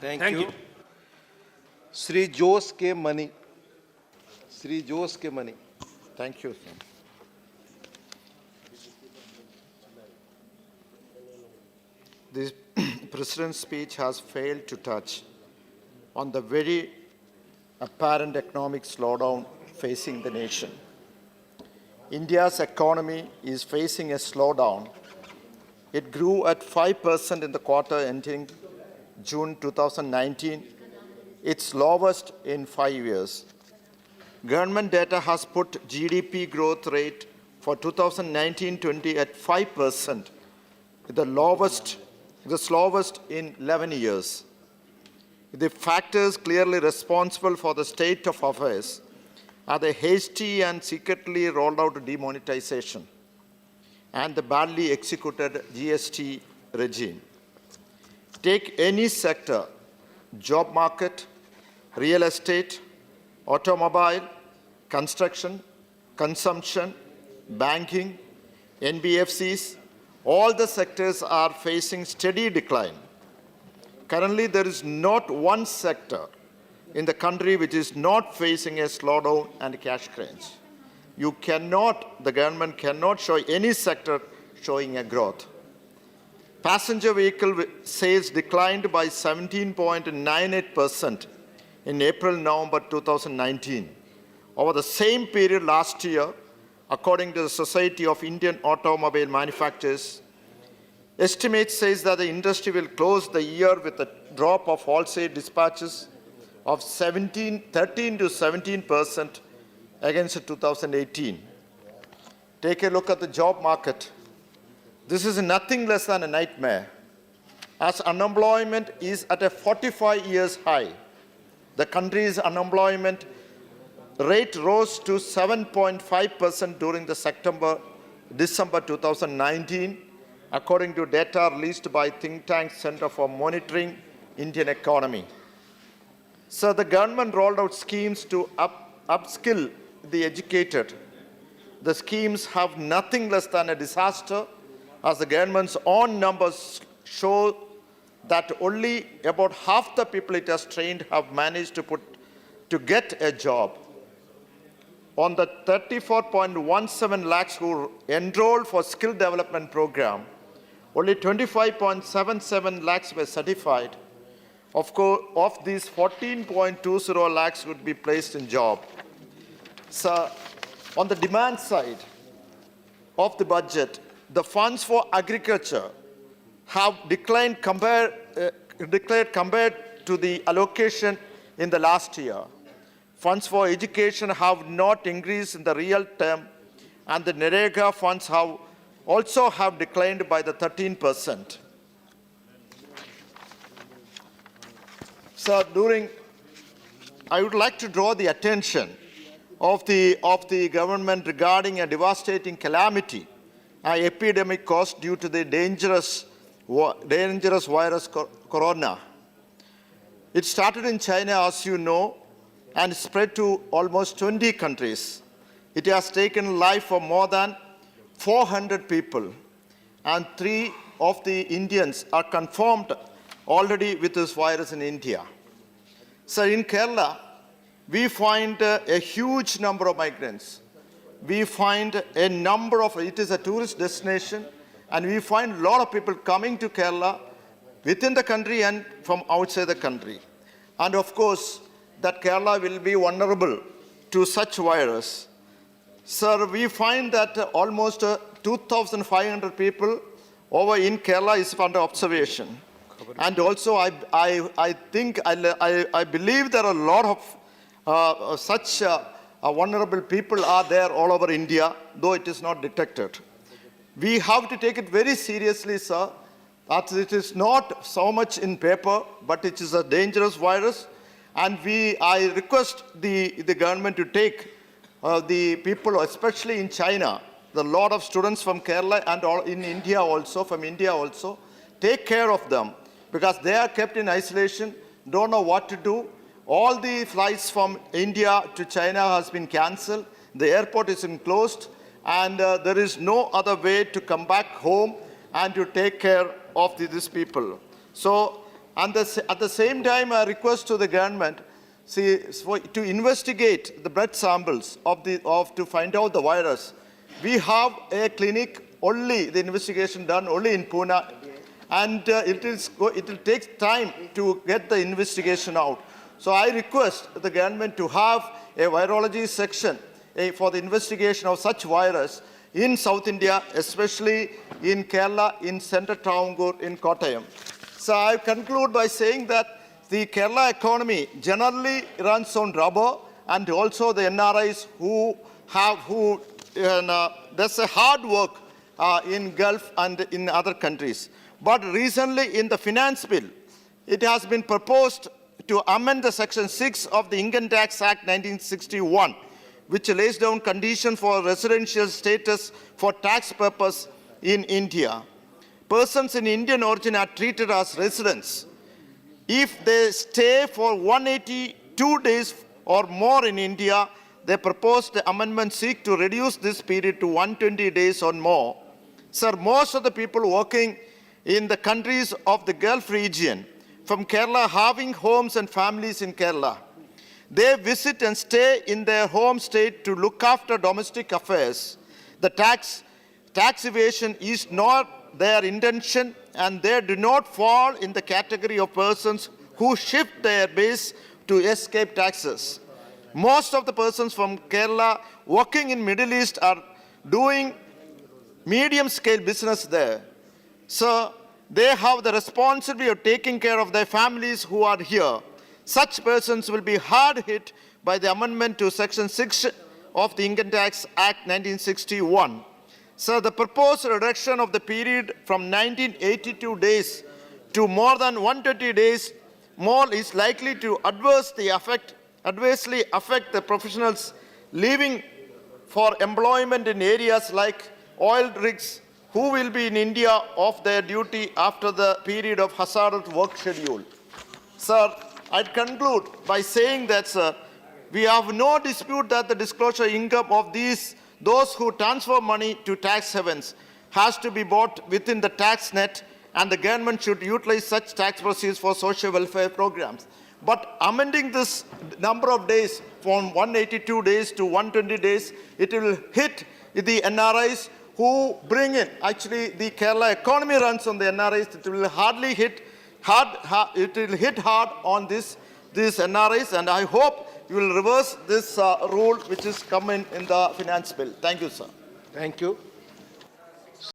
Thank you. Sri Jose K. Mani. Sri Jose K. Mani. Thank you, sir. This President's speech has failed to touch on the very apparent economic slowdown facing the nation. India's economy is facing a slowdown. It grew at 5% in the quarter ending June 2019, its lowest in 5 years. Government data has put GDP growth rate for 2019-20 at 5%, the slowest in 11 years. The factors clearly responsible for the state of affairs are the hasty and secretly rolled out demonetization and the badly executed GST regime. Take any sector, job market, real estate, automobile, construction, consumption, banking, NBFCs, all the sectors are facing steady decline. Currently, there is not one sector in the country which is not facing a slowdown and cash crunch. The government cannot show any sector showing a growth. Passenger vehicle sales declined by 17.98% in April-November 2019. Over the same period last year, according to the Society of Indian Automobile Manufacturers, estimates says that the industry will close the year with a drop of wholesale dispatches of 13 to 17% against 2018. Take a look at the job market. This is nothing less than a nightmare, as unemployment is at a 45 years high. The country's unemployment rate rose to 7.5% during the December 2019, according to data released by think tank Center for Monitoring Indian Economy. So the government rolled out schemes to upskill the educated. The schemes have nothing less than a disaster, as the government's own numbers show that only about half the people it has trained have managed to get a job. On the 34.17 lakhs who enrolled for skill development program, only 25.77 lakhs were certified. Of these, 14.20 lakhs would be placed in job. So, on the demand side of the budget, the funds for agriculture have declared compared to the allocation in the last year. Funds for education have not increased in the real term, and the NREGA funds also have declined by the 13%. So I would like to draw the attention of the government regarding a devastating calamity, an epidemic caused due to the dangerous virus corona. It started in China, as you know, and spread to almost 20 countries. It has taken life of more than 400 people, and 3 of the Indians are confirmed already with this virus in India. So in Kerala, we find a huge number of migrants. We find a number of, it is a tourist destination, and we find a lot of people coming to Kerala within the country and from outside the country. And of course, that Kerala will be vulnerable to such virus. Sir, we find that almost 2,500 people over in Kerala is under observation. And also, I believe there are a lot of such vulnerable people are there all over India, though it is not detected. We have to take it very seriously, sir, that it is not so much in paper, but it is a dangerous virus. And I request the government to take the people, especially in China, the lot of students from Kerala and in India also, from India also, take care of them, because they are kept in isolation, don't know what to do. All the flights from India to China has been cancelled. The airport is closed, and there is no other way to come back home and to take care of these people. So And at the same time, I request to the government to investigate the blood samples to find out the virus. We have a clinic only, the investigation done only in Pune, and it will take time to get the investigation out. So I request the government to have a virology section for the investigation of such virus in South India, especially in Kerala, in Central Travancore, in Kottayam. So I conclude by saying that the Kerala economy generally runs on rubber, and also the NRIs there's a hard work in Gulf and in other countries. But recently in the finance bill, it has been proposed to amend the Section 6 of the Income Tax Act 1961, which lays down conditions for residential status for tax purpose in India. Persons in Indian origin are treated as residents if they stay for 182 days or more in India. The proposed amendment seeks to reduce this period to 120 days or more. Sir, most of the people working in the countries of the Gulf region from Kerala having homes and families in Kerala, they visit and stay in their home state to look after domestic affairs. The tax evasion is not their intention, and they do not fall in the category of persons who shift their base to escape taxes. Most of the persons from Kerala working in Middle East are doing medium-scale business there. So they have the responsibility of taking care of their families who are here. Such persons will be hard hit by the amendment to Section 6 of the Income Tax Act 1961. So the proposed reduction of the period from 1982 days to more than 120 days more is likely to adversely affect the professionals leaving for employment in areas like oil rigs who will be in India off their duty after the period of hazardous work schedule. Sir, I'd conclude by saying that, sir, we have no dispute that the disclosure income of those who transfer money to tax havens has to be bought within the tax net, and the government should utilize such tax proceeds for social welfare programs. But amending this number of days from 182 days to 120 days, it will hit the NRIs who bring in. Actually, the Kerala economy runs on the NRIs. It will hardly hit hard. It will hit hard on these NRIs, and I hope you will reverse this rule which is coming in the finance bill. Thank you, sir. Thank you.